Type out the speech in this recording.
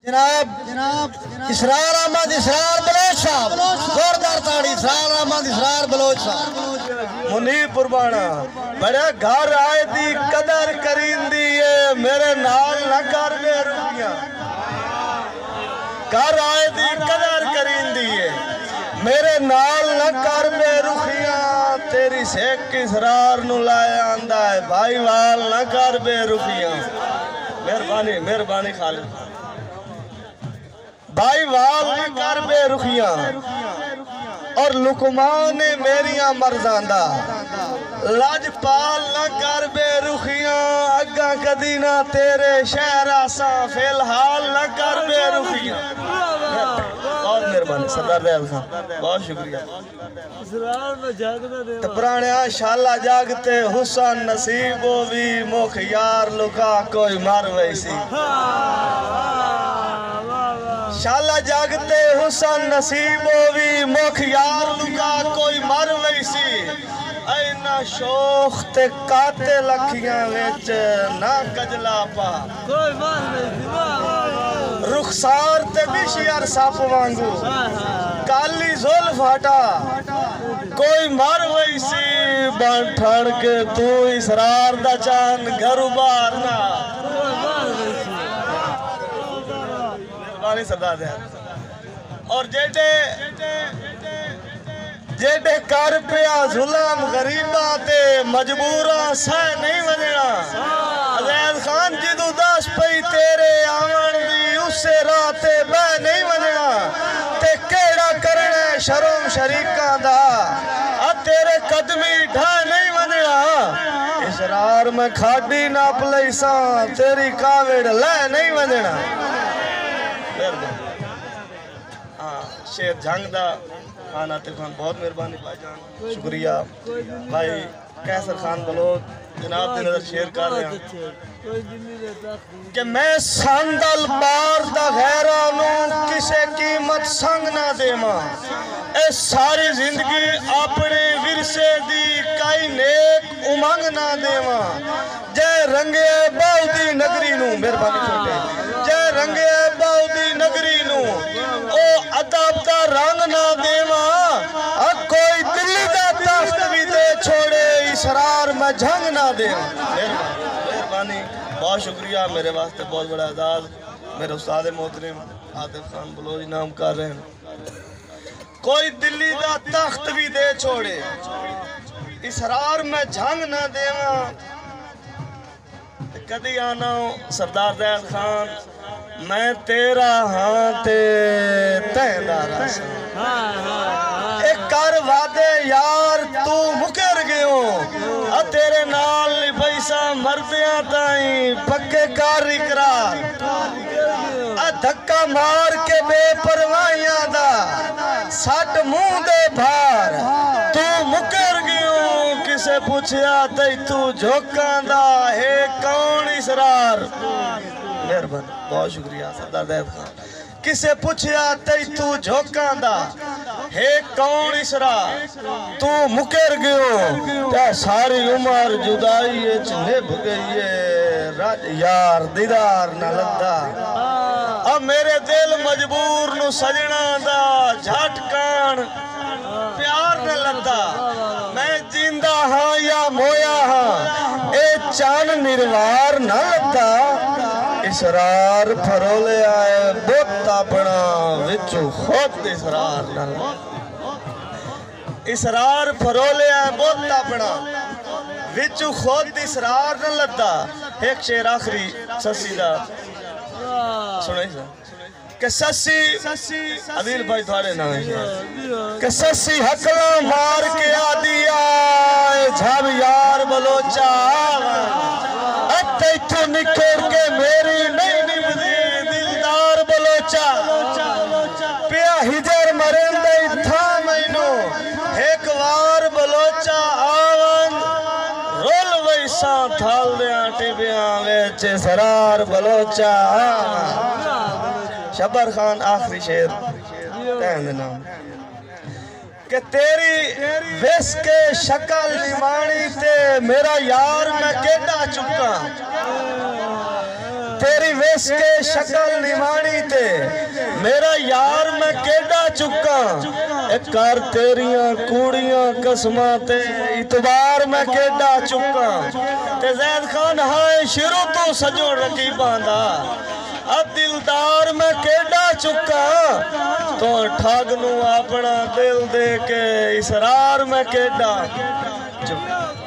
جناب اسرار احمد اسرار بلوچ صاحب زوردار تاڑی اسرار احمد اسرار بلوچ صاحب منیب قربانہ بڑے گھر آئے دی قدر کرین دیئے میرے نال نہ کر بے روپیاں گھر آئے دی قدر کرین دیئے میرے نال نہ کر بے روپیاں تیری سیک کی اسرار نو لائے آندہ ہے بھائی وال نہ کر بے روپیاں مہربانی خالد بھائی وال نہ کر بے رخیاں اور لقمان میریاں مرزاندہ لاج پال نہ کر بے رخیاں اگاں کدینہ تیرے شہر آساں فی الحال نہ کر بے رخیاں بہت مہربانی سردار دیال خان بہت شکریہ پرانیاں شاللہ جاگتے حسن نصیبو بھی موکھ یار لکا کوئی مر ویسی شاللہ جاگتے حسن نصیبو بھی موکھ یار لکا کوئی مر ویسی اینا شوخ تے کاتے لکھیاں ویچ نہ کجلا پا کوئی مر ویسی رخسار تے بیشی عرصاپ وانگو کالی زلف ہٹا کوئی مر ویسی بان ٹھڑ کے تو اسرار دا چاند گھرو بارنا سردار دے اور جیڑے کر پیا ظلم غریبہ تے مجبورہ سہ نہیں ونینا عزیز خان جدو داس پئی تیرے آمن دی اس سے راتے بے نہیں ونینا تے کیڑا کرنے شرم شریکہ دا تیرے قدمی ڈھا نہیں ونینا اسرار میں کھاڑی ناپ لیساں تیری کاوڑ لے نہیں ونینا شیر جھنگ دا خان آتف خان بہت مہربانی بھائی جان شکریہ بھائی کیسر خان بلوچ جناب دے نظر شیر کر رہے ہیں کہ میں ساندل بار دا غیرانوں کسے قیمت سنگ نہ دے ماں اے ساری زندگی اپنے ورسے دی کئی نیک امنگ نہ دے ماں جے رنگے باؤ دی نگری نوں مہربانی چھوٹے جے رنگے باؤ دی نگری نوں او عطاب دا رنگ نہ دے ماں کوئی دلی دا تخت بھی دے چھوڑے اسرار میں جھنگ نہ دے مہربانی بہت شکریہ میرے واسطے بہت بڑا اعزاز میرے استاد محترم آتف خان بلوچ نام کر رہے ہیں کوئی دلی دا تخت بھی دے چھوڑے اسرار میں جھنگ نہ دے ماں کدی آنا ہوں سردار دیال خان میں تیرا ہاں تے تیندارا سا ایک کر وعدے یار تو مکر گئوں تیرے نال پیسہ مردیاں تائیں پکے کار اقرار دھکا مار کے بے پروائیاں دا ساٹھ منہ دے بھار تو مکر گئوں کسے پوچھیا تے تو جھوکاں دا ہے کون اسرار مہربان بہت شکریہ سردار دیب خان کسے پوچھیا تے تو جھوکاں دا ہے کون اسرار تو مکر گئو تے ساری عمر جدائی اچ نبھ گئی ہے یار دیدار نہ لدا اب میرے دل مجبور نو سجنا دا جھٹکان پیار نہ لدا میں جیندہ ہاں یا مویا ہاں اے چان نروار نہ لدا اسرار پھرولے آئے بوت اپنا وچو خود اسرار نہ لدا اسرار پھرولے آئے بوت اپنا وچو خود اسرار نہ لدا ایک شیر آخری سسی دا سنیں سا کہ سسی عدیل بھائی تھوڑے نہ ہیں کہ سسی حقلہ مار کے آدھی آئے جھاب یار بلوچا اتے تو نکھر کے میری نہیں نبدی دلدار بلوچا پیا ہجر مرندے تھا مینو ایک وار بلوچا آون رول ویساں تھال دیاں ٹیبیاں ویچے سرار بلوچا شبر خان آخری شیر کہن نام کہ تیری ویس کے شکل نمانی تے میرا یار میں کیڈا چکا تیری ویس کے شکل نمانی تے کر تیریاں کوڑیاں قسماں تے اتبار میں کیڈا چکا تے زید خان ہائے شروع تو سجو رقیباں دا اب دلدار میں کیڈا چکا تو ٹھگ نو اپنا دل دے کے اسرار میں کیڈا چکا